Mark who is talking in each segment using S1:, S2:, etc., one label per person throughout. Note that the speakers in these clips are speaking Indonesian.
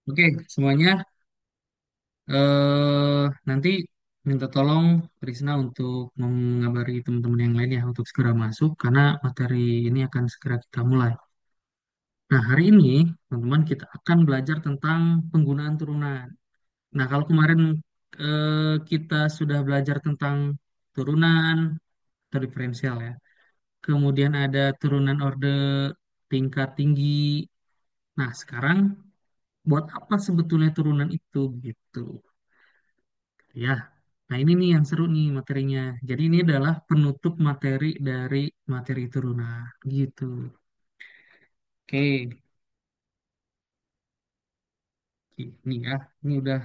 S1: Oke, semuanya nanti minta tolong Krisna untuk mengabari teman-teman yang lain ya untuk segera masuk karena materi ini akan segera kita mulai. Nah, hari ini teman-teman kita akan belajar tentang penggunaan turunan. Nah, kalau kemarin kita sudah belajar tentang turunan atau diferensial ya. Kemudian ada turunan orde tingkat tinggi. Nah, sekarang buat apa sebetulnya turunan itu gitu? Ya, nah ini nih yang seru nih materinya. Jadi ini adalah penutup materi dari materi turunan gitu. Oke, ini ya, ini udah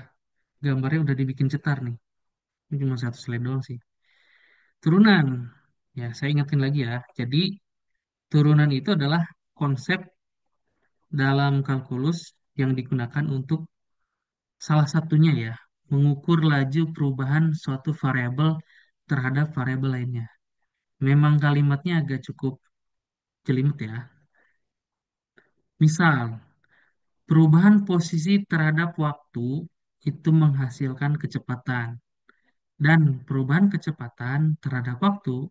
S1: gambarnya udah dibikin cetar nih. Ini cuma satu slide doang sih. Turunan, ya saya ingatin lagi ya. Jadi turunan itu adalah konsep dalam kalkulus yang digunakan untuk salah satunya ya, mengukur laju perubahan suatu variabel terhadap variabel lainnya. Memang kalimatnya agak cukup jelimet ya. Misal, perubahan posisi terhadap waktu itu menghasilkan kecepatan, dan perubahan kecepatan terhadap waktu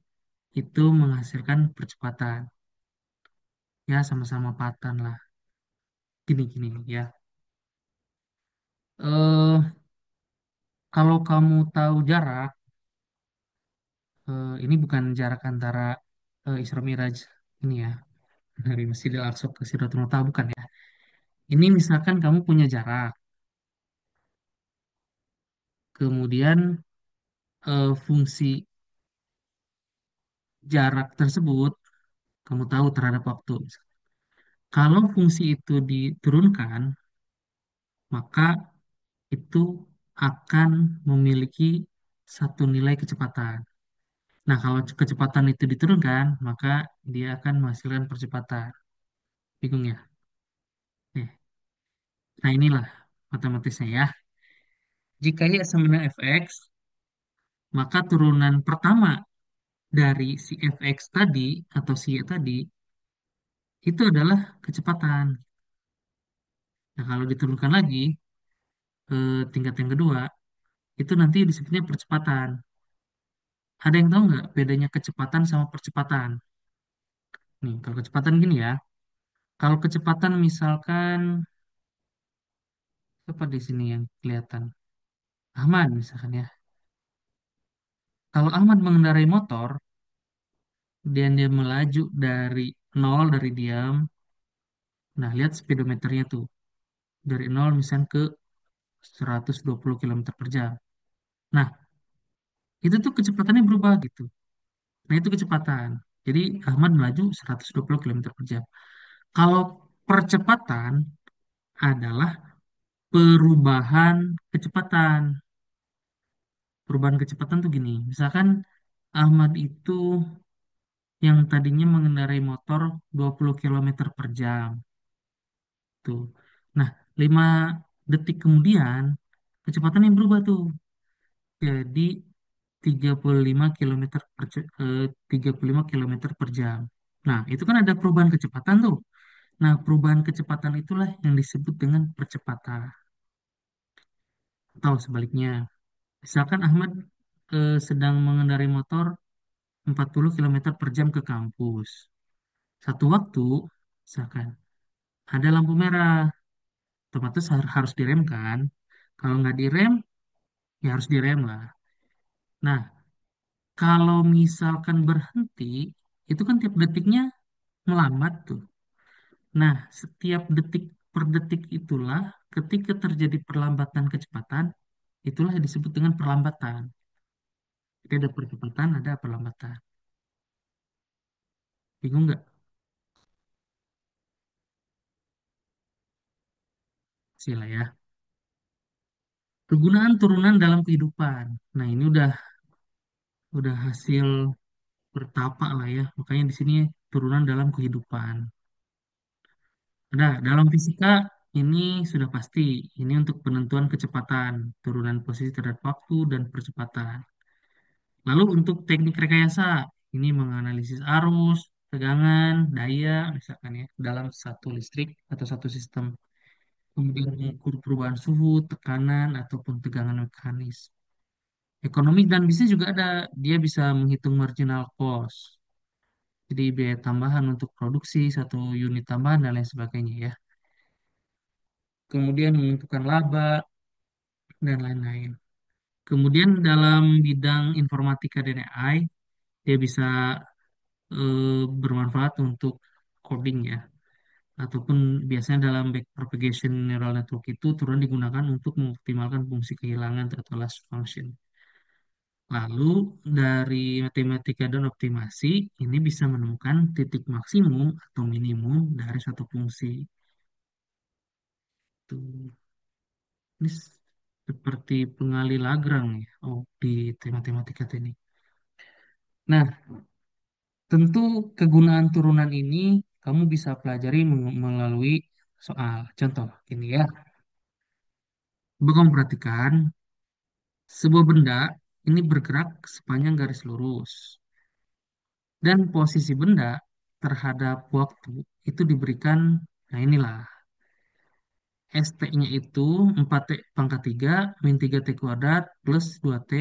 S1: itu menghasilkan percepatan. Ya, sama-sama patan lah. Gini-gini ya. Kalau kamu tahu jarak, ini bukan jarak antara Isra Miraj ini ya, dari Masjidil Aqsa ke Sidratul Muntaha bukan ya. Ini misalkan kamu punya jarak, kemudian fungsi jarak tersebut kamu tahu terhadap waktu. Kalau fungsi itu diturunkan, maka itu akan memiliki satu nilai kecepatan. Nah, kalau kecepatan itu diturunkan, maka dia akan menghasilkan percepatan. Bingung ya? Nih. Nah, inilah matematisnya ya. Jika y sama dengan fx, maka turunan pertama dari si fx tadi atau si y tadi itu adalah kecepatan. Nah, kalau diturunkan lagi ke tingkat yang kedua, itu nanti disebutnya percepatan. Ada yang tahu nggak bedanya kecepatan sama percepatan? Nih, kalau kecepatan gini ya. Kalau kecepatan misalkan, apa di sini yang kelihatan? Ahmad misalkan ya. Kalau Ahmad mengendarai motor, dan dia melaju dari nol, dari diam. Nah, lihat speedometernya tuh. Dari nol misalnya ke 120 kilometer per jam. Nah, itu tuh kecepatannya berubah gitu. Nah, itu kecepatan. Jadi, Ahmad melaju 120 kilometer per jam. Kalau percepatan adalah perubahan kecepatan. Perubahan kecepatan tuh gini, misalkan Ahmad itu yang tadinya mengendarai motor 20 kilometer per jam tuh. Nah, 5 detik kemudian kecepatannya berubah tuh jadi 35 kilometer 35 kilometer per jam. Nah, itu kan ada perubahan kecepatan tuh. Nah, perubahan kecepatan itulah yang disebut dengan percepatan. Atau sebaliknya, misalkan Ahmad sedang mengendarai motor 40 kilometer per jam ke kampus. Satu waktu, misalkan, ada lampu merah, otomatis harus direm kan? Kalau nggak direm, ya harus direm lah. Nah, kalau misalkan berhenti, itu kan tiap detiknya melambat tuh. Nah, setiap detik per detik itulah, ketika terjadi perlambatan kecepatan, itulah yang disebut dengan perlambatan. Jadi ada percepatan, ada perlambatan. Bingung nggak? Sila ya. Kegunaan turunan dalam kehidupan. Nah, ini udah hasil bertapa lah ya. Makanya di sini turunan dalam kehidupan. Nah, dalam fisika ini sudah pasti. Ini untuk penentuan kecepatan, turunan posisi terhadap waktu dan percepatan. Lalu untuk teknik rekayasa, ini menganalisis arus, tegangan, daya, misalkan ya, dalam satu listrik atau satu sistem. kemudian mengukur perubahan suhu, tekanan, ataupun tegangan mekanis. Ekonomi dan bisnis juga ada, dia bisa menghitung marginal cost, jadi biaya tambahan untuk produksi satu unit tambahan dan lain sebagainya ya. Kemudian menentukan laba dan lain-lain. Kemudian dalam bidang informatika dan AI, dia bisa bermanfaat untuk coding ya. Ataupun biasanya dalam backpropagation neural network itu turun digunakan untuk mengoptimalkan fungsi kehilangan atau loss function. Lalu dari matematika dan optimasi ini bisa menemukan titik maksimum atau minimum dari suatu fungsi. Tuh. Ini seperti pengali Lagrange ya, oh, di matematika teknik. Nah, tentu kegunaan turunan ini kamu bisa pelajari melalui soal. Contoh ini ya, coba kamu perhatikan sebuah benda ini bergerak sepanjang garis lurus dan posisi benda terhadap waktu itu diberikan, nah inilah ST-nya itu 4T pangkat 3 min 3T kuadrat plus 2T.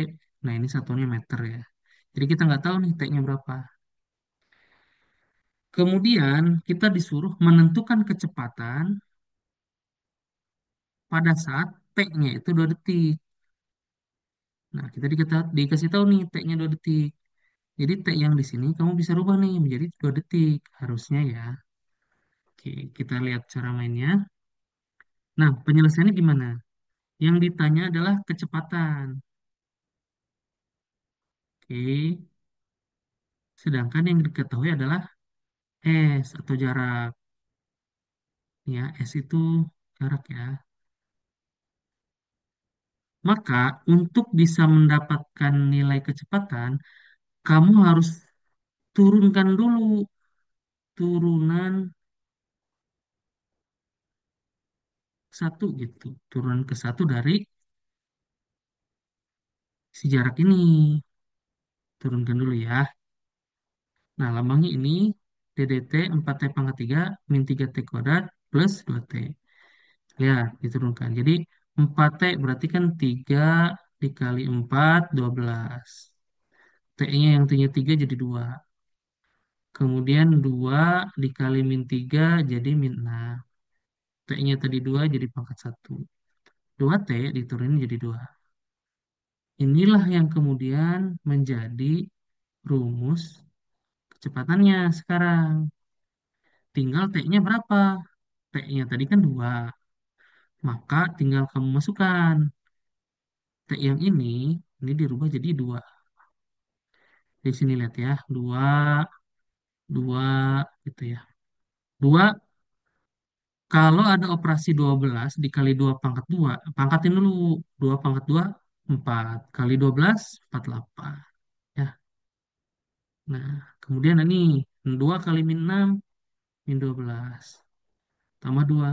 S1: Nah, ini satunya meter ya. Jadi kita nggak tahu nih T-nya berapa. Kemudian kita disuruh menentukan kecepatan pada saat T-nya itu 2 detik. Nah, dikasih tahu nih T-nya 2 detik. Jadi T yang di sini kamu bisa rubah nih menjadi 2 detik. Harusnya ya. Oke, kita lihat cara mainnya. Nah, penyelesaiannya gimana? Yang ditanya adalah kecepatan. Oke, sedangkan yang diketahui adalah S atau jarak. Ya, S itu jarak ya. Maka untuk bisa mendapatkan nilai kecepatan, kamu harus turunkan dulu turunan satu gitu. Turunan ke satu dari si jarak ini. Turunkan dulu ya. Nah, lambangnya ini DDT 4T pangkat 3 min 3T kuadrat plus 2T. Lihat, diturunkan. Jadi 4T berarti kan 3 dikali 4, 12. T-nya yang T-nya 3 jadi 2. Kemudian 2 dikali min 3 jadi min 6. T-nya tadi 2 jadi pangkat 1. 2T diturunin jadi 2. Inilah yang kemudian menjadi rumus kecepatannya sekarang. Tinggal T-nya berapa? T-nya tadi kan 2. Maka tinggal kamu masukkan. T yang ini dirubah jadi 2. Di sini lihat ya, 2, 2 gitu ya. 2 kalau ada operasi 12 dikali 2 pangkat 2, pangkatin dulu. 2 pangkat 2, 4. Kali 12, 48. Ya. Nah, kemudian ini 2 kali min 6, min 12. Tambah 2.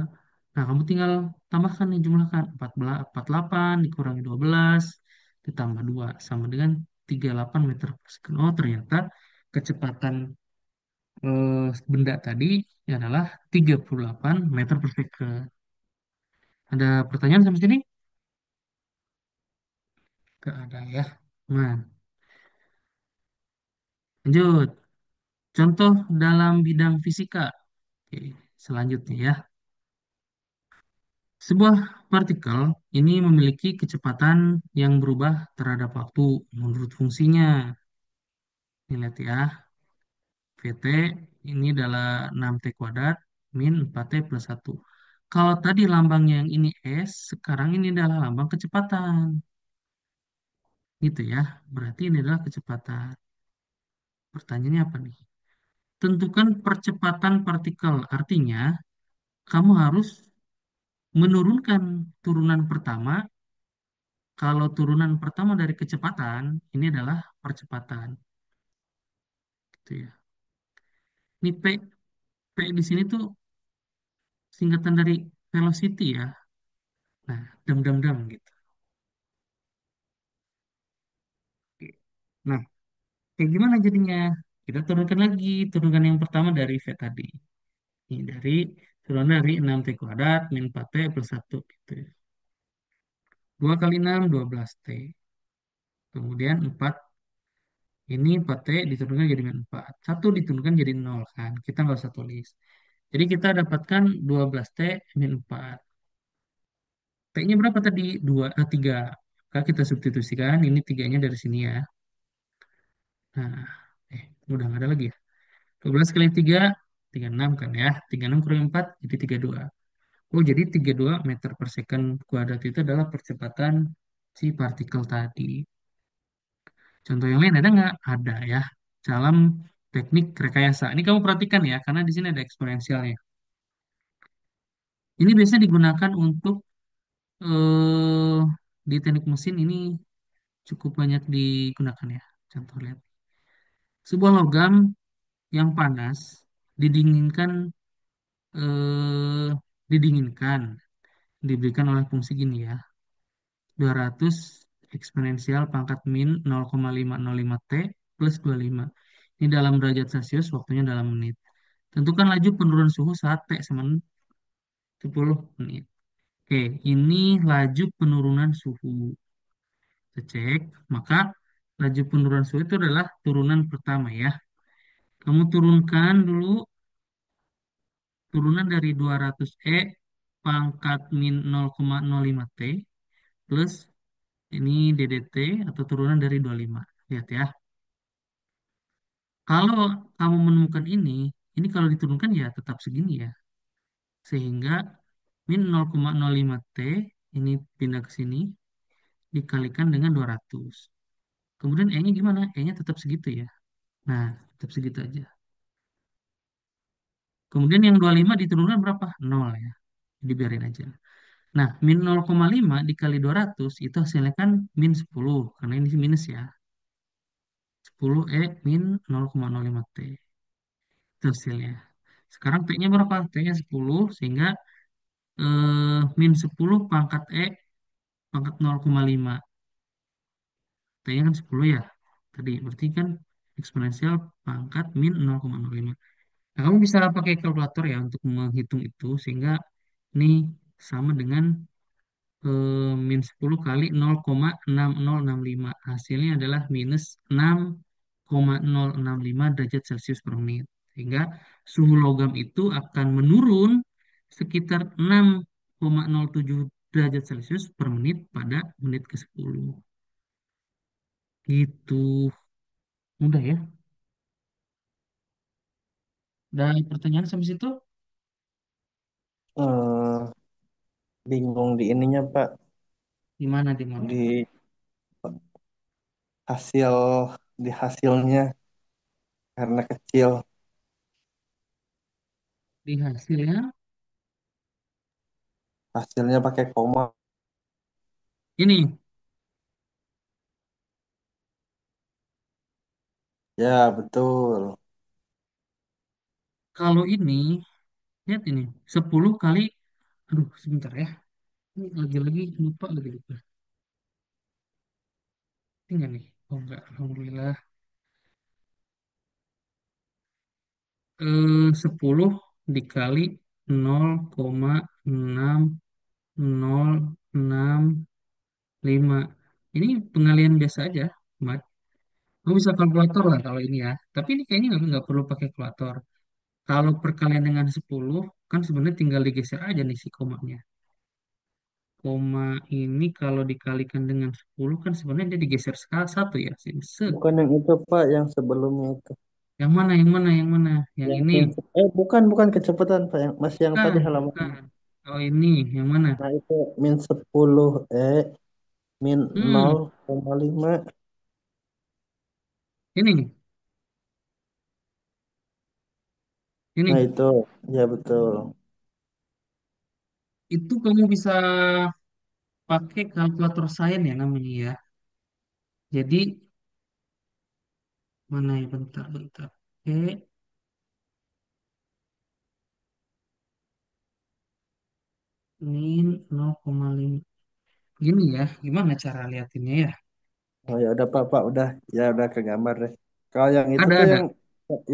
S1: Nah, kamu tinggal tambahkan nih, jumlahkan. 14, 48 dikurangi 12 ditambah 2 sama dengan 38 meter per second. Oh, ternyata kecepatan benda tadi adalah 38 meter per second. Ada pertanyaan sampai sini? Gak ada ya. Nah, lanjut. Contoh dalam bidang fisika. Oke, selanjutnya ya. Sebuah partikel ini memiliki kecepatan yang berubah terhadap waktu menurut fungsinya. Ini lihat ya. VT ini adalah 6T kuadrat min 4T plus 1. Kalau tadi lambangnya yang ini S, sekarang ini adalah lambang kecepatan. Gitu ya. Berarti ini adalah kecepatan. Pertanyaannya apa nih? Tentukan percepatan partikel. Artinya, kamu harus menurunkan turunan pertama. Kalau turunan pertama dari kecepatan, ini adalah percepatan. Gitu ya. Ini P di sini tuh singkatan dari velocity ya. Nah, dam gitu. Oke. Nah, kayak gimana jadinya? Kita turunkan lagi, turunkan yang pertama dari V tadi. Ini dari Turunan dari 6T kuadrat min 4T plus 1 gitu. 2 kali 6, 12T. Kemudian 4, ini 4T diturunkan jadi min 4. 1 diturunkan jadi 0 kan. Kita nggak usah tulis. Jadi kita dapatkan 12T min 4. T-nya berapa tadi? 2, 3. Maka kita substitusikan. Ini 3-nya dari sini ya. Nah, udah nggak ada lagi ya. 12 kali 3, 36 kan ya. 36 kurang 4, jadi 32. Oh, jadi 32 meter per second kuadrat itu adalah percepatan si partikel tadi. Contoh yang lain ada nggak? Ada ya. Dalam teknik rekayasa. Ini kamu perhatikan ya, karena di sini ada eksponensialnya. Ini biasanya digunakan untuk eh, di teknik mesin ini cukup banyak digunakan ya. Contoh lihat. Sebuah logam yang panas didinginkan eh, didinginkan diberikan oleh fungsi gini ya. 200 eksponensial pangkat min 0,505 T plus 25. Ini dalam derajat Celcius, waktunya dalam menit. Tentukan laju penurunan suhu saat T sama 10 menit. Oke, ini laju penurunan suhu. Kita cek, maka laju penurunan suhu itu adalah turunan pertama ya. Kamu turunkan dulu turunan dari 200 E pangkat min 0,05 T plus ini DDT atau turunan dari 25. Lihat ya. Kalau kamu menemukan ini kalau diturunkan ya tetap segini ya. Sehingga min 0,05 T ini pindah ke sini dikalikan dengan 200. Kemudian E-nya gimana? E-nya tetap segitu ya. Nah, tetap segitu aja. Kemudian yang 25 diturunkan berapa? Nol ya. Dibiarin aja. Nah, min 0,5 dikali 200 itu hasilnya kan min 10. Karena ini minus ya. 10E min 0,05 T. Itu hasilnya. Sekarang T-nya berapa? T-nya 10 sehingga min 10 pangkat E pangkat 0,5. T-nya kan 10 ya. Tadi berarti kan eksponensial pangkat min 0,05. Nah, kamu bisa pakai kalkulator ya untuk menghitung itu sehingga ini sama dengan min 10 kali 0,6065. Hasilnya adalah minus 6,065 derajat Celcius per menit. Sehingga suhu logam itu akan menurun sekitar 6,07 derajat Celcius per menit pada menit ke-10. Gitu. Mudah ya. Dan pertanyaan sampai situ
S2: Eh, bingung di ininya Pak,
S1: di mana di mana?
S2: di hasil di hasilnya karena kecil,
S1: Di hasilnya
S2: hasilnya pakai koma.
S1: ini
S2: Ya betul.
S1: kalau ini lihat ini 10 kali aduh sebentar ya. Ini lagi-lagi lupa lagi lupa. Tinggal nih. Oh enggak, alhamdulillah. 10 dikali 0,6065. Ini pengalian biasa aja, Mat. Kamu bisa kalkulator lah kalau ini ya. Tapi ini kayaknya nggak perlu pakai kalkulator. Kalau perkalian dengan 10, kan sebenarnya tinggal digeser aja nih si komanya. Koma ini kalau dikalikan dengan 10 kan sebenarnya dia digeser sekali satu ya. Set.
S2: Bukan yang itu Pak, yang sebelumnya itu.
S1: Yang mana, yang mana, yang mana? Yang
S2: Yang
S1: ini.
S2: min, bukan kecepatan Pak, yang masih yang tadi
S1: Bukan,
S2: halaman.
S1: bukan. Oh ini, yang mana?
S2: Nah itu min 10 min
S1: Hmm,
S2: 0,5.
S1: ini,
S2: Nah
S1: ini.
S2: itu, ya betul.
S1: Itu kamu bisa pakai kalkulator sains ya namanya ya. Jadi, mana ya, bentar, bentar. Oke, min 0,5. Gini ya, gimana cara liatinnya ya?
S2: Oh ya udah Pak, udah ya udah ke gambar deh. Kalau yang itu tuh
S1: Ada.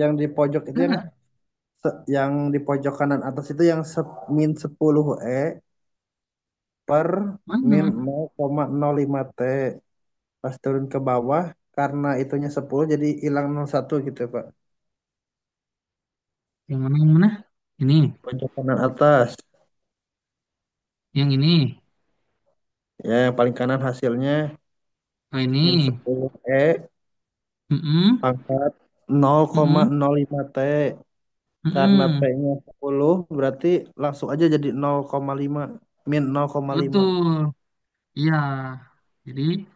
S2: yang di pojok itu yang
S1: Ada.
S2: yang di pojok kanan atas itu yang min 10 E per min
S1: Mana?
S2: 0,05 T. Pas turun ke bawah, karena itunya 10 jadi hilang 0,1 gitu Pak.
S1: Yang mana yang mana? Ini,
S2: Pojok kanan atas.
S1: yang ini.
S2: Ya, yang paling kanan hasilnya
S1: Oh
S2: min
S1: ini.
S2: 10 E
S1: Mm-mm.
S2: pangkat
S1: Mm-mm.
S2: 0,05 T. Karena
S1: Mm-mm.
S2: T-nya 10 berarti langsung aja jadi 0,5 min 0,5.
S1: Betul. Iya. Jadi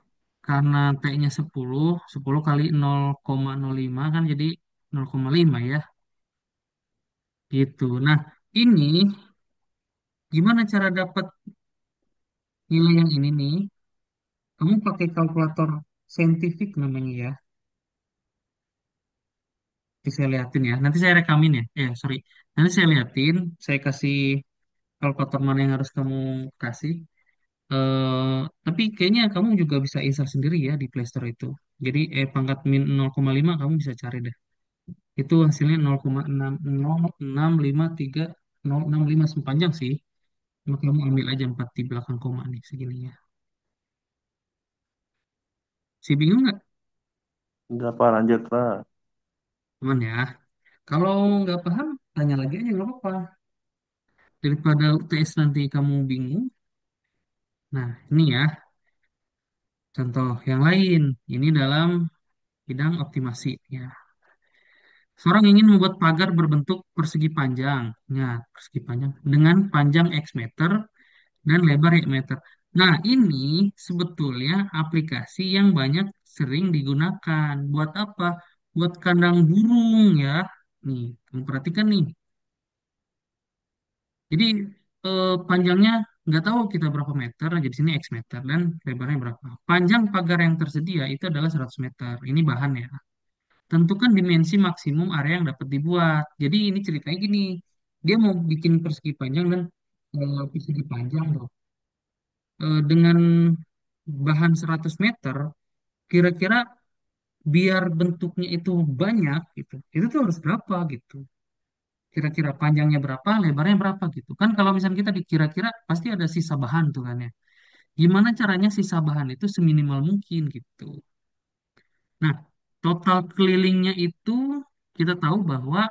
S1: karena T-nya 10, 10 kali 0,05 kan jadi 0,5 ya. Gitu. Nah, ini gimana cara dapat nilai yang ini nih? Kamu pakai kalkulator saintifik namanya ya. Nanti saya liatin ya. Nanti saya rekamin ya. Sorry. Nanti saya liatin. Saya kasih kalkulator mana yang harus kamu kasih. Tapi kayaknya kamu juga bisa install sendiri ya di Play Store itu. Jadi pangkat min 0,5 kamu bisa cari deh. Itu hasilnya 0,60653 sepanjang sih. Cuma kamu ambil aja 4 di belakang koma nih segininya. Si bingung nggak?
S2: Udah Pak, lanjut Pak.
S1: Teman ya. Kalau nggak paham, tanya lagi aja nggak apa-apa. Daripada UTS nanti kamu bingung. Nah, ini ya contoh yang lain. Ini dalam bidang optimasi ya. Seorang ingin membuat pagar berbentuk persegi panjang. Nah, persegi panjang dengan panjang X meter dan lebar Y meter. Nah, ini sebetulnya aplikasi yang banyak sering digunakan. Buat apa? Buat kandang burung ya. Nih, kamu perhatikan nih. Jadi panjangnya nggak tahu kita berapa meter, jadi sini X meter dan lebarnya berapa. Panjang pagar yang tersedia itu adalah 100 meter. Ini bahan ya. Tentukan dimensi maksimum area yang dapat dibuat. Jadi ini ceritanya gini, dia mau bikin persegi panjang dan persegi panjang loh. Dengan bahan 100 meter, kira-kira biar bentuknya itu banyak gitu. Itu tuh harus berapa gitu. Kira-kira panjangnya berapa, lebarnya berapa gitu. Kan kalau misalnya kita dikira-kira pasti ada sisa bahan tuh kan ya. Gimana caranya sisa bahan itu seminimal mungkin gitu. Nah, total kelilingnya itu kita tahu bahwa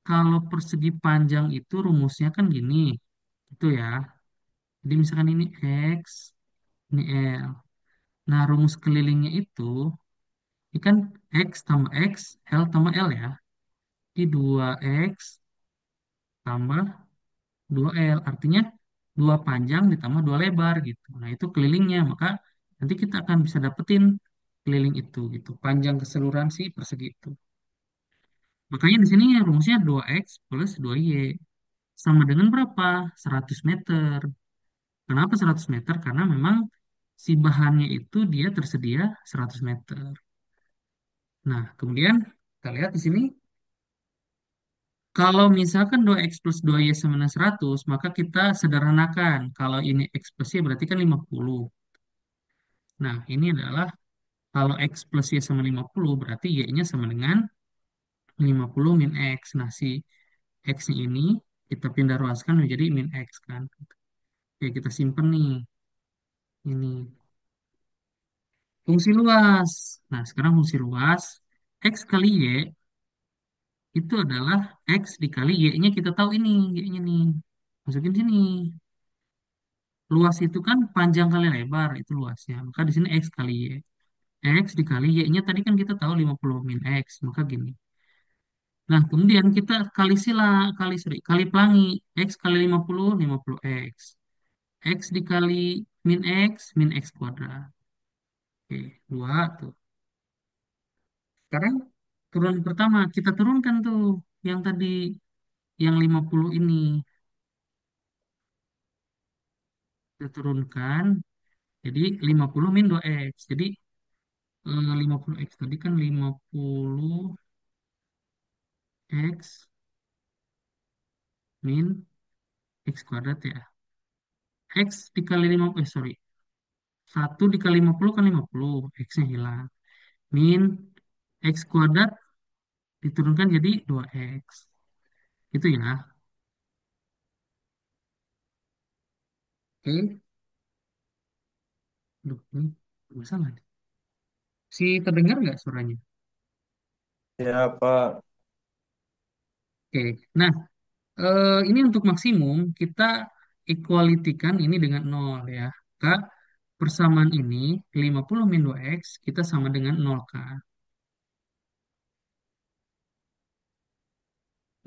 S1: kalau persegi panjang itu rumusnya kan gini, itu ya. Jadi misalkan ini X, ini L. Nah, rumus kelilingnya itu kan X tambah X, L tambah L ya. Di 2X tambah 2L. Artinya 2 panjang ditambah 2 lebar gitu. Nah, itu kelilingnya. Maka nanti kita akan bisa dapetin keliling itu gitu. Panjang keseluruhan si persegi itu. Makanya di sini rumusnya 2X plus 2Y. Sama dengan berapa? 100 meter. Kenapa 100 meter? Karena memang si bahannya itu dia tersedia 100 meter. Nah, kemudian kita lihat di sini, kalau misalkan 2x plus 2y sama dengan 100, maka kita sederhanakan. Kalau ini x plus y berarti kan 50. Nah, ini adalah kalau x plus y sama 50, berarti y-nya sama dengan 50 min x. Nah, si x-nya ini kita pindah ruaskan menjadi min x kan. Oke, kita simpen nih. Ini. Fungsi luas. Nah, sekarang fungsi luas. X kali Y itu adalah X dikali Y-nya kita tahu ini. Y-nya nih. Masukin sini. Luas itu kan panjang kali lebar. Itu luasnya. Maka di sini X kali Y. X dikali Y-nya tadi kan kita tahu 50 min X. Maka gini. Nah, kemudian kita kali sila, kali pelangi. X kali 50, 50 X. X dikali min X kuadrat. Oke, 2 tuh. Sekarang turunan pertama kita turunkan tuh yang tadi yang 50 ini kita turunkan jadi 50 min 2x. Jadi 50x tadi kan 50x min x kuadrat ya. X dikali 50, sorry. 1 dikali 50 kan 50, x-nya hilang. Min x kuadrat diturunkan jadi 2x. Itu ya. Oke. Duh, ini masalah nih. Si terdengar nggak suaranya?
S2: Ya, Pak.
S1: Oke. Nah, ini untuk maksimum kita equality-kan ini dengan nol ya. Maka persamaan ini 50 min 2x kita sama dengan 0 kan.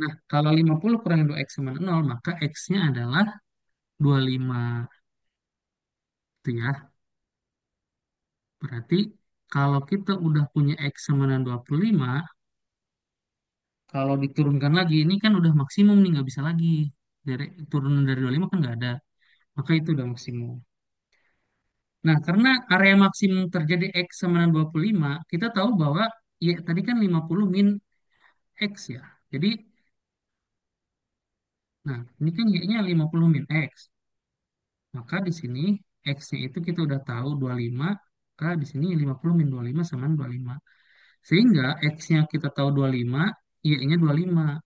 S1: Nah, kalau 50 kurang 2x sama 0 maka x-nya adalah 25. Itu ya. Berarti kalau kita udah punya x sama dengan 25, kalau diturunkan lagi, ini kan udah maksimum nih, nggak bisa lagi. Turunan dari 25 kan nggak ada. Maka itu udah maksimum. Nah, karena area maksimum terjadi X sama dengan 25, kita tahu bahwa ya tadi kan 50 min X ya. Jadi, nah ini kan Y-nya 50 min X. Maka di sini X-nya itu kita udah tahu 25, maka di sini 50 min 25 sama dengan 25. Sehingga X-nya kita tahu 25, Y-nya 25.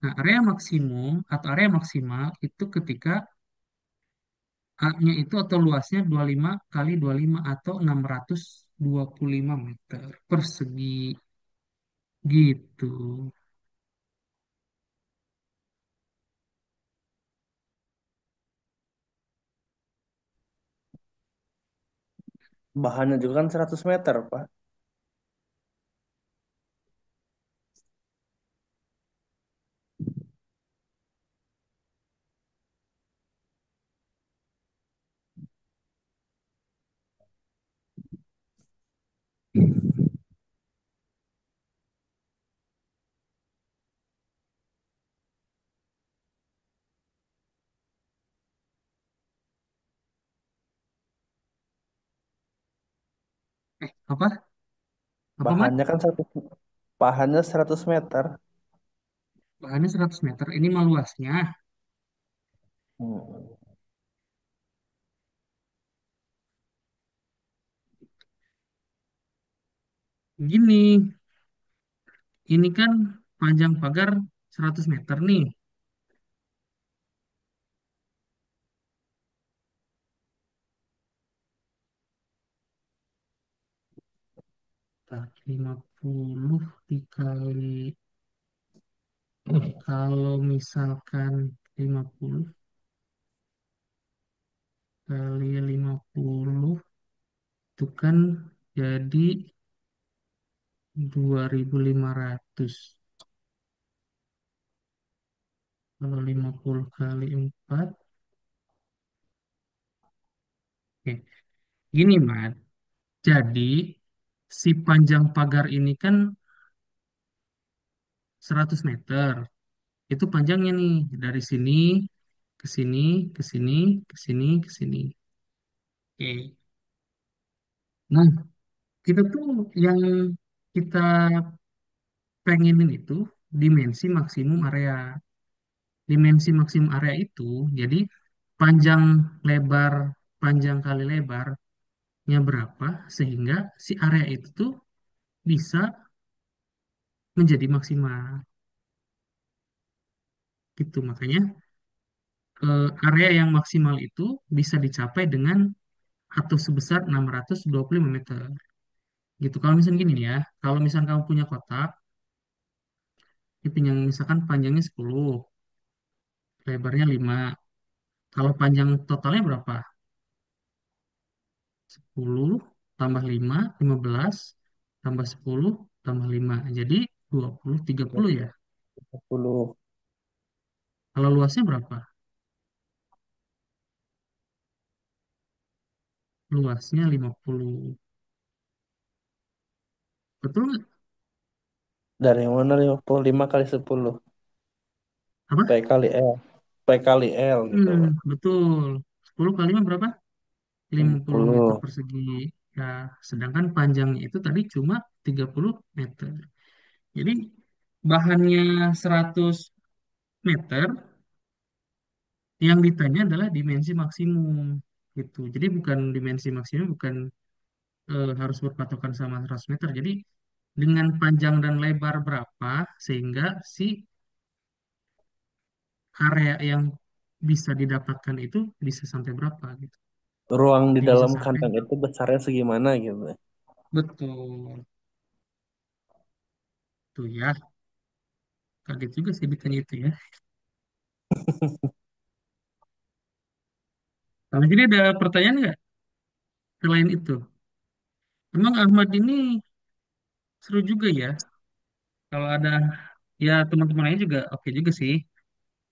S1: Nah, area maksimum atau area maksimal itu ketika A-nya itu atau luasnya 25 kali 25 atau 625 meter persegi gitu.
S2: Bahannya juga kan 100 meter, Pak.
S1: Apa? Apa, Mat?
S2: Bahannya kan 100, bahannya 100 meter.
S1: Bahannya 100 meter. Ini mah luasnya.
S2: Hmm.
S1: Gini, ini kan panjang pagar 100 meter nih. Nah, 50 dikali, kalau misalkan 50 kali 50 itu kan jadi 2.500. Kalau 50 kali 4, oke. Gini, Mat. Jadi, si panjang pagar ini kan 100 meter. Itu panjangnya nih, dari sini, ke sini, ke sini, ke sini, ke sini. Oke. Nah, kita tuh yang kita pengenin itu dimensi maksimum area. Dimensi maksimum area itu, jadi panjang lebar, panjang kali lebarnya berapa, sehingga si area itu tuh bisa menjadi maksimal. Gitu, makanya area yang maksimal itu bisa dicapai dengan atau sebesar 625 meter. Gitu. Kalau misalnya gini nih ya, kalau misalnya kamu punya kotak, itu yang misalkan panjangnya 10, lebarnya 5. Kalau panjang totalnya berapa? 10 tambah 5, 15, tambah 10, tambah 5. Jadi 20, 30 ya.
S2: 30.
S1: Kalau luasnya berapa? Luasnya 50. Betul nggak?
S2: Dari mana 55 kali 10? P
S1: Apa?
S2: kali L. P kali L gitu, Pak.
S1: Betul. 10 kali 5 berapa? 50 meter
S2: 50.
S1: persegi. Ya, sedangkan panjangnya itu tadi cuma 30 meter. Jadi bahannya 100 meter, yang ditanya adalah dimensi maksimum gitu. Jadi bukan dimensi maksimum, bukan harus berpatokan sama 100 meter. Jadi dengan panjang dan lebar berapa sehingga si area yang bisa didapatkan itu bisa sampai berapa gitu.
S2: Ruang di
S1: Bisa
S2: dalam
S1: sampai
S2: kandang
S1: berapa.
S2: itu besarnya segimana gitu.
S1: Betul. Tuh ya, kaget juga sih ditanya itu ya. Kalau jadi ada pertanyaan nggak selain itu? Emang Ahmad ini seru juga ya. Kalau ada ya teman-teman lain juga oke juga sih.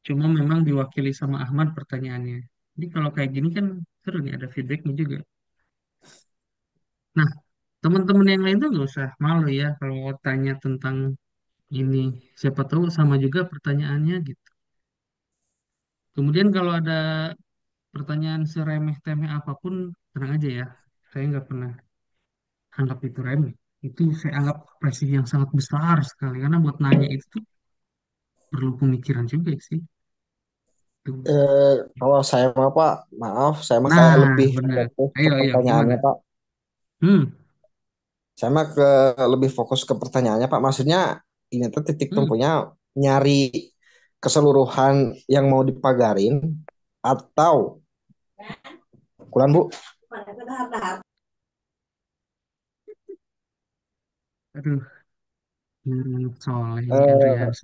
S1: Cuma memang diwakili sama Ahmad pertanyaannya. Jadi kalau kayak gini kan seru nih ada feedbacknya juga. Nah, teman-teman yang lain tuh nggak usah malu ya kalau tanya tentang ini. Siapa tahu sama juga pertanyaannya gitu. Kemudian kalau ada pertanyaan seremeh-temeh apapun, tenang aja ya. Saya nggak pernah anggap itu remeh. Itu saya anggap prestasi yang sangat besar sekali. Karena buat nanya itu tuh perlu pemikiran juga sih. Tuh.
S2: Kalau saya mah Pak, maaf, saya mah kayak
S1: Nah,
S2: lebih
S1: benar.
S2: fokus ke
S1: Ayo, ayo,
S2: pertanyaannya
S1: gimana?
S2: Pak.
S1: Hmm,
S2: Saya mah lebih fokus ke pertanyaannya Pak. Maksudnya ini tuh titik
S1: hmm.
S2: tumpunya nyari keseluruhan yang mau dipagarin atau kurang Bu.
S1: Aduh, soal ini
S2: Eh,
S1: Andreas.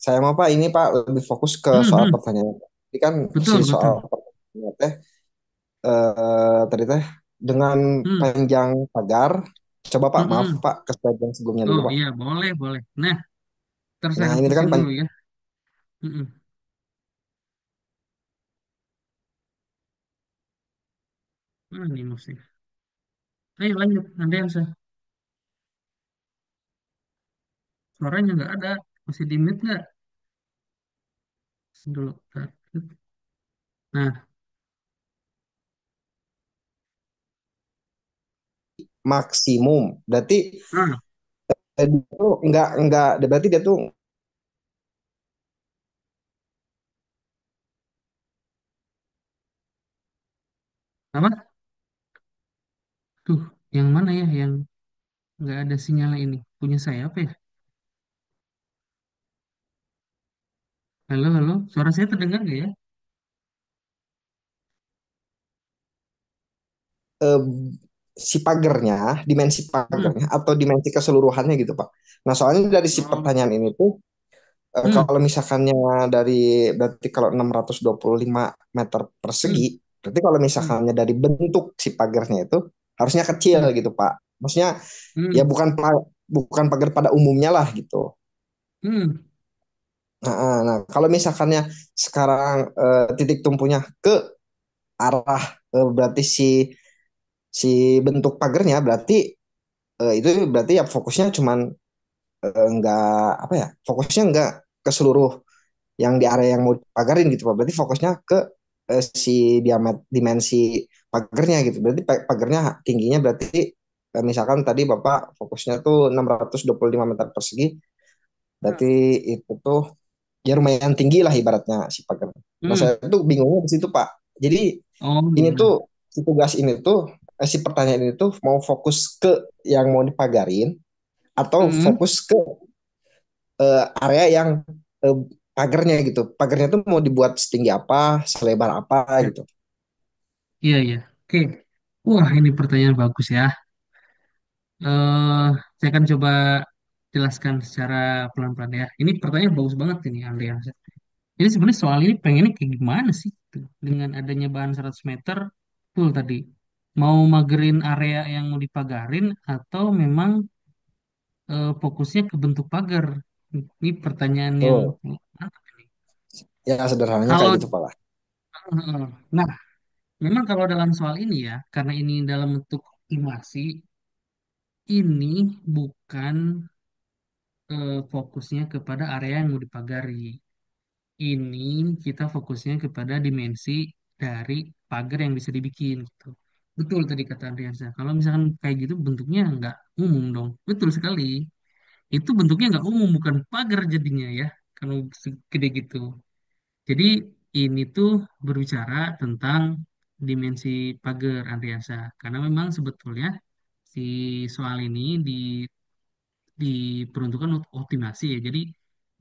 S2: saya mah Pak ini Pak lebih fokus ke
S1: Hmm,
S2: soal
S1: hmm.
S2: pertanyaan. Ini kan si
S1: Betul,
S2: soal
S1: betul.
S2: pertanyaan teh tadi teh dengan
S1: Hmm,
S2: panjang pagar. Coba Pak,
S1: hmm,
S2: maaf
S1: hmm.
S2: Pak, ke slide sebelumnya dulu
S1: Oh
S2: Pak.
S1: iya, boleh, boleh. Nah, ntar saya
S2: Nah ini kan
S1: hapusin dulu ya. Hmm, hmm. Mana nih musik? Ayo lanjut, Andreas. Suaranya nggak ada. Masih di mute nggak? Dulu. Nah,
S2: maksimum. Berarti
S1: ah,
S2: dia tuh enggak berarti dia tuh
S1: apa? Tuh, yang mana ya yang nggak ada sinyalnya ini? Punya saya apa ya? Halo, halo. Suara saya terdengar nggak ya?
S2: eh, si pagernya, dimensi
S1: Hmm.
S2: pagernya atau dimensi keseluruhannya gitu Pak. Nah soalnya dari si
S1: Oh,
S2: pertanyaan ini tuh
S1: hmm,
S2: kalau misalkannya dari berarti kalau 625 meter persegi,
S1: hmm,
S2: berarti kalau
S1: hmm,
S2: misalkannya dari bentuk si pagernya itu harusnya kecil
S1: hmm,
S2: gitu Pak. Maksudnya ya
S1: hmm,
S2: bukan pagar pada umumnya lah gitu.
S1: hmm,
S2: Nah, kalau misalkannya sekarang titik tumpunya ke arah berarti si bentuk pagernya berarti itu berarti ya fokusnya cuman enggak apa ya fokusnya enggak ke seluruh yang di area yang mau dipagarin gitu Pak. Berarti fokusnya ke si dimensi pagernya gitu. Berarti pagernya tingginya berarti misalkan tadi Bapak fokusnya tuh 625 meter persegi.
S1: ah,
S2: Berarti itu tuh ya lumayan tinggi lah ibaratnya si pagar. Nah saya
S1: hmm.
S2: tuh bingungnya di situ Pak. Jadi
S1: Oh
S2: ini tuh
S1: iya.
S2: si tugas ini tuh si pertanyaan ini tuh mau fokus ke yang mau dipagarin atau
S1: Hmm,
S2: fokus ke area yang eh, pagernya gitu. Pagernya tuh mau dibuat setinggi apa, selebar apa
S1: ya.
S2: gitu.
S1: Iya, iya. Oke. Wah, ini pertanyaan bagus ya. Saya akan coba jelaskan secara pelan-pelan ya. Ini pertanyaan bagus banget ini, Andreas. Jadi sebenarnya soal ini pengennya kayak gimana sih? Tuh, dengan adanya bahan 100 meter, tuh tadi. Mau magerin area yang mau dipagarin atau memang fokusnya ke bentuk pagar? Ini pertanyaan yang
S2: Tuh, ya sederhananya kayak
S1: kalau
S2: gitu Pak lah.
S1: nah, memang kalau dalam soal ini ya, karena ini dalam bentuk estimasi, ini bukan fokusnya kepada area yang mau dipagari. Ini kita fokusnya kepada dimensi dari pagar yang bisa dibikin gitu. Betul tadi kata Andriansa. Kalau misalkan kayak gitu bentuknya nggak umum dong. Betul sekali. Itu bentuknya nggak umum, bukan pagar jadinya ya. Kalau segede gitu. Jadi ini tuh berbicara tentang dimensi pagar Andriansa. Karena memang sebetulnya si soal ini diperuntukkan untuk optimasi ya. Jadi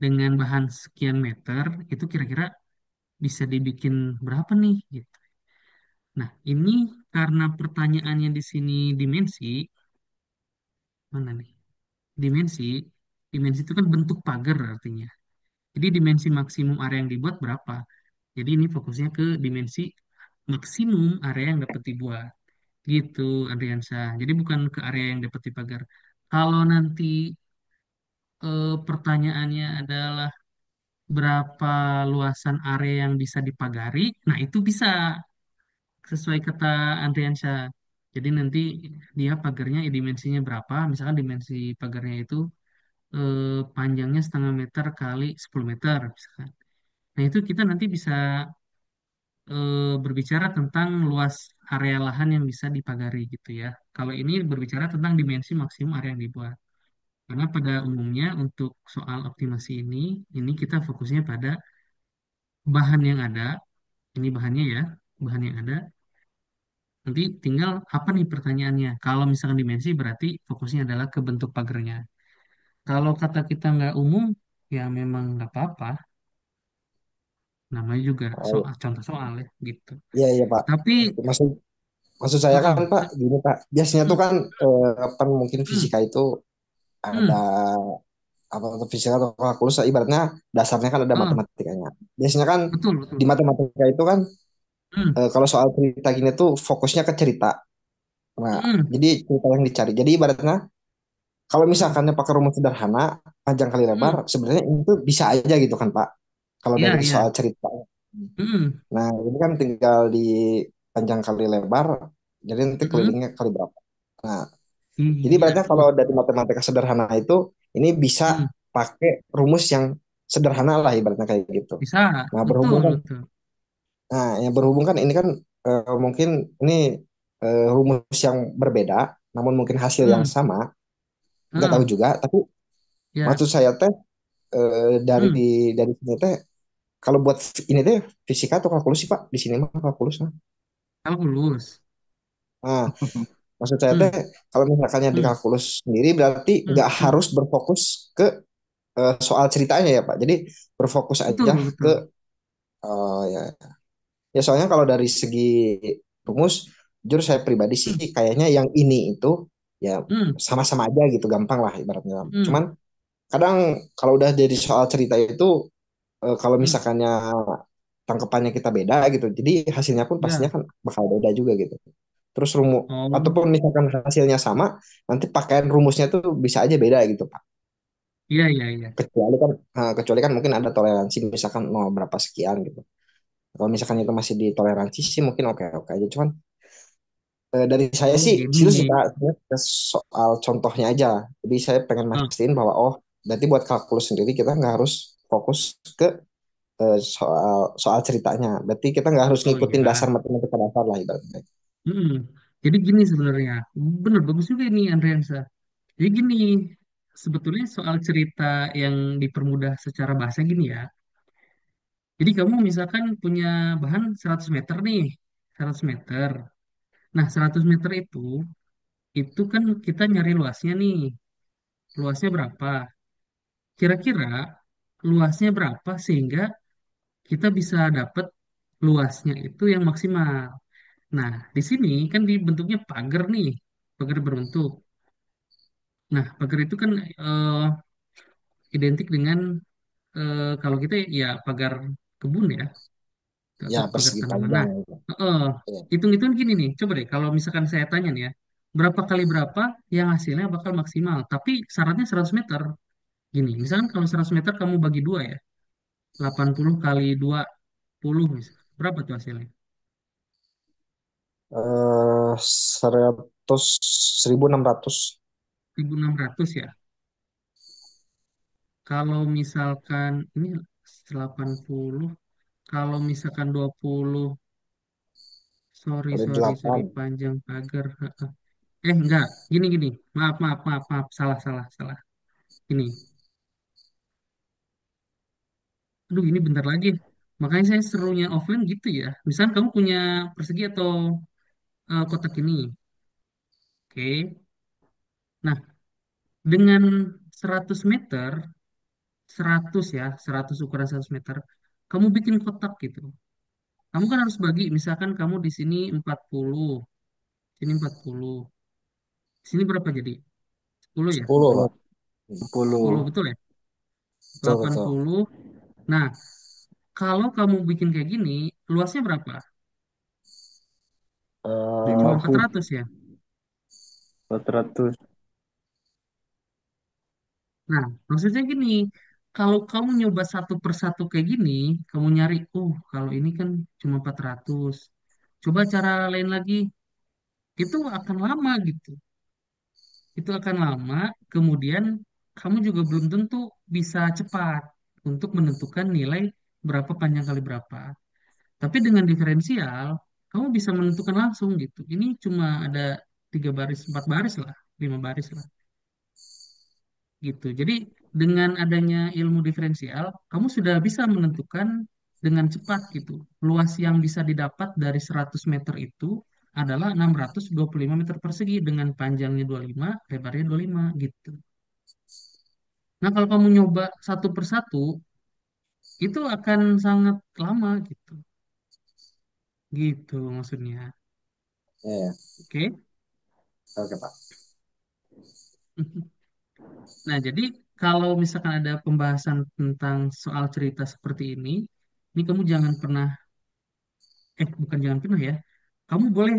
S1: dengan bahan sekian meter itu kira-kira bisa dibikin berapa nih gitu. Nah, ini karena pertanyaannya di sini dimensi, mana nih? Dimensi, dimensi itu kan bentuk pagar artinya. Jadi dimensi maksimum area yang dibuat berapa? Jadi ini fokusnya ke dimensi maksimum area yang dapat dibuat. Gitu, Adriansa. Jadi bukan ke area yang dapat dipagar. Kalau nanti pertanyaannya adalah berapa luasan area yang bisa dipagari, nah itu bisa sesuai kata Andriansa. Jadi nanti dia pagarnya dimensinya berapa, misalkan dimensi pagarnya itu panjangnya 0,5 meter kali 10 meter misalkan. Nah itu kita nanti bisa berbicara tentang luas area lahan yang bisa dipagari gitu ya. Kalau ini berbicara tentang dimensi maksimum area yang dibuat. Karena pada umumnya untuk soal optimasi ini kita fokusnya pada bahan yang ada. Ini bahannya ya, bahan yang ada. Nanti tinggal apa nih pertanyaannya? Kalau misalkan dimensi berarti fokusnya adalah ke bentuk pagernya. Kalau kata kita nggak umum, ya memang nggak apa-apa. Namanya juga
S2: Oh,
S1: soal, contoh soal ya gitu.
S2: iya iya Pak.
S1: Tapi,
S2: Maksud maksud saya kan
S1: heeh,
S2: Pak gini Pak. Biasanya tuh
S1: hmm,
S2: kan kan mungkin
S1: hmm,
S2: fisika itu ada
S1: hmm,
S2: apa atau fisika atau kalkulus ibaratnya dasarnya kan ada
S1: heeh,
S2: matematikanya. Biasanya kan
S1: betul
S2: di
S1: betul.
S2: matematika itu kan
S1: Hmm,
S2: kalau soal cerita gini tuh fokusnya ke cerita. Nah,
S1: hmm,
S2: jadi cerita yang dicari. Jadi ibaratnya kalau
S1: hmm,
S2: misalkannya pakai rumus sederhana, panjang kali lebar,
S1: hmm.
S2: sebenarnya itu bisa aja gitu kan Pak. Kalau
S1: Iya
S2: dari
S1: iya.
S2: soal cerita.
S1: Hmm,
S2: Nah, ini kan tinggal di panjang kali lebar, jadi nanti
S1: hmm,
S2: kelilingnya kali berapa. Nah, jadi
S1: iya
S2: ibaratnya
S1: betul.
S2: kalau dari matematika sederhana itu, ini bisa
S1: Hmm,
S2: pakai rumus yang sederhana lah ibaratnya kayak gitu.
S1: bisa,
S2: Nah,
S1: betul
S2: berhubung kan,
S1: betul.
S2: nah yang berhubung kan ini kan mungkin ini rumus yang berbeda, namun mungkin hasil yang
S1: Hmm,
S2: sama, nggak tahu
S1: heeh,
S2: juga. Tapi
S1: ya.
S2: maksud saya teh dari
S1: Hmm,
S2: sini teh kalau buat ini teh fisika atau kalkulus sih Pak? Di sini mah kalkulus.
S1: kalkulus.
S2: Nah, maksud saya teh
S1: Hmm,
S2: kalau misalkannya di
S1: hmm,
S2: kalkulus sendiri berarti
S1: hmm,
S2: nggak
S1: hmm.
S2: harus berfokus ke soal ceritanya ya Pak. Jadi berfokus aja
S1: Betul
S2: ke
S1: betul.
S2: ya ya soalnya kalau dari segi rumus jujur saya pribadi sih
S1: Hmm,
S2: kayaknya yang ini itu ya
S1: hmm,
S2: sama-sama aja gitu gampang lah ibaratnya.
S1: hmm,
S2: Cuman kadang kalau udah jadi soal cerita itu kalau
S1: hmm.
S2: misalkannya tangkepannya kita beda gitu. Jadi hasilnya pun pastinya
S1: Ya.
S2: kan bakal beda juga gitu. Terus rumus
S1: Oh,
S2: ataupun misalkan hasilnya sama, nanti pakaian rumusnya tuh bisa aja beda gitu Pak.
S1: iya iya iya.
S2: Kecuali kan mungkin ada toleransi misalkan nol berapa sekian gitu. Kalau misalkan itu masih ditoleransi sih mungkin oke oke aja. Cuman dari saya
S1: Oh,
S2: sih
S1: gini
S2: situ
S1: nih.
S2: suka ke soal contohnya aja. Jadi saya pengen
S1: Oh,
S2: mastiin bahwa oh berarti buat kalkulus sendiri kita nggak harus fokus ke soal soal ceritanya. Berarti kita nggak harus
S1: oh
S2: ngikutin dasar
S1: ya.
S2: matematika dasar lah ibaratnya.
S1: Hmm. Jadi gini sebenarnya. Bener, bagus juga ini Andriansa. Jadi gini, sebetulnya soal cerita yang dipermudah secara bahasa gini ya. Jadi kamu misalkan punya bahan 100 meter nih. 100 meter. Nah, 100 meter itu kan kita nyari luasnya nih. Luasnya berapa? Kira-kira luasnya berapa sehingga kita bisa dapat luasnya itu yang maksimal. Nah, di sini kan dibentuknya pagar nih, pagar berbentuk. Nah, pagar itu kan identik dengan kalau kita ya pagar kebun ya,
S2: Ya
S1: atau pagar
S2: persegi
S1: tanaman.
S2: panjang
S1: Nah,
S2: gitu.
S1: eh,
S2: Ya.
S1: hitung-hitung gini nih, coba deh kalau misalkan saya tanya nih ya, berapa kali berapa yang hasilnya bakal maksimal. Tapi syaratnya 100 meter. Gini, misalkan kalau 100 meter kamu bagi dua ya, 80 kali 20 misalkan. Berapa tuh hasilnya?
S2: 100 1600.
S1: 1.600 ya. Kalau misalkan ini 80, kalau misalkan 20, sorry
S2: Kali
S1: sorry sorry
S2: 8.
S1: panjang pagar. Enggak, gini gini. Maaf maaf maaf maaf, salah salah salah. Ini, aduh ini bentar lagi. Makanya saya serunya offline gitu ya. Misalkan kamu punya persegi atau kotak ini, oke. Nah, dengan 100 meter, 100 ya, 100 ukuran 100 meter, kamu bikin kotak gitu. Kamu kan harus bagi, misalkan kamu di sini 40, sini 40, sini berapa jadi? 10 ya?
S2: 10 Pak.
S1: 10
S3: 10.
S1: betul ya?
S2: Betul, betul.
S1: 80. Nah, kalau kamu bikin kayak gini, luasnya berapa? Cuma
S2: Eh
S3: 50.
S1: 400 ya?
S3: 400.
S1: Nah, maksudnya gini, kalau kamu nyoba satu persatu kayak gini, kamu nyari, kalau ini kan cuma 400. Coba cara lain lagi, itu akan lama gitu. Itu akan lama, kemudian kamu juga belum tentu bisa cepat untuk menentukan nilai berapa panjang kali berapa. Tapi dengan diferensial, kamu bisa menentukan langsung gitu. Ini cuma ada 3 baris, 4 baris lah, 5 baris lah gitu. Jadi dengan adanya ilmu diferensial, kamu sudah bisa menentukan dengan cepat gitu. Luas yang bisa didapat dari 100 meter itu adalah 625 meter persegi dengan panjangnya 25, lebarnya 25 gitu. Nah, kalau kamu nyoba satu persatu, itu akan sangat lama gitu. Gitu maksudnya.
S2: ya, ya.
S1: Oke.
S2: Oke, Pak.
S1: Nah, jadi kalau misalkan ada pembahasan tentang soal cerita seperti ini kamu jangan pernah, bukan jangan pernah ya, kamu boleh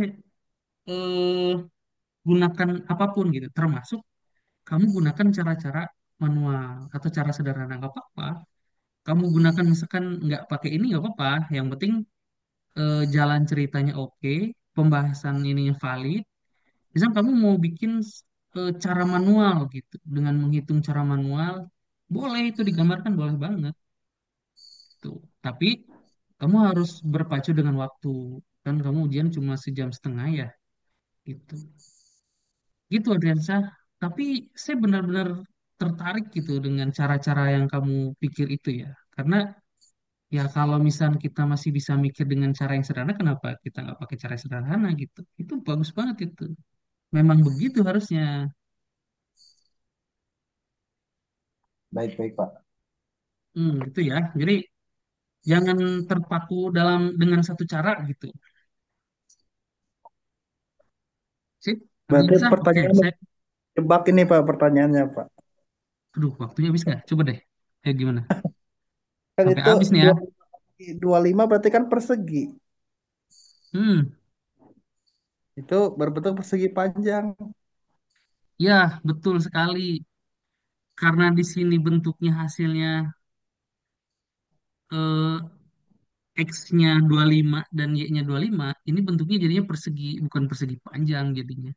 S1: eh, gunakan apapun gitu, termasuk kamu gunakan cara-cara manual atau cara sederhana nggak apa-apa. Kamu gunakan misalkan nggak pakai ini nggak apa-apa. Yang penting jalan ceritanya oke, pembahasan ininya valid. Misal kamu mau bikin cara manual gitu, dengan menghitung cara manual, boleh itu digambarkan, boleh banget tuh. Tapi kamu harus berpacu dengan waktu. Kan kamu ujian cuma sejam setengah ya, gitu. Gitu Adriansa. Tapi saya benar-benar tertarik gitu dengan cara-cara yang kamu pikir itu ya. Karena ya kalau misal kita masih bisa mikir dengan cara yang sederhana, kenapa kita nggak pakai cara yang sederhana gitu? Itu bagus banget itu. Memang begitu harusnya.
S2: Baik-baik, Pak.
S1: Gitu ya. Jadi jangan terpaku dengan satu cara gitu. Sip,
S3: Berarti
S1: Adriansa. Oke,
S3: pertanyaan
S1: saya,
S3: jebak ini Pak pertanyaannya Pak.
S1: aduh, waktunya habis nggak? Coba deh. Gimana?
S3: Kan
S1: Sampai
S3: itu
S1: habis nih ya.
S3: 25 berarti kan persegi.
S1: Hmm,
S3: Itu berbentuk persegi panjang.
S1: ya betul sekali. Karena di sini bentuknya hasilnya X-nya 25 dan Y-nya 25, ini bentuknya jadinya persegi, bukan persegi panjang jadinya.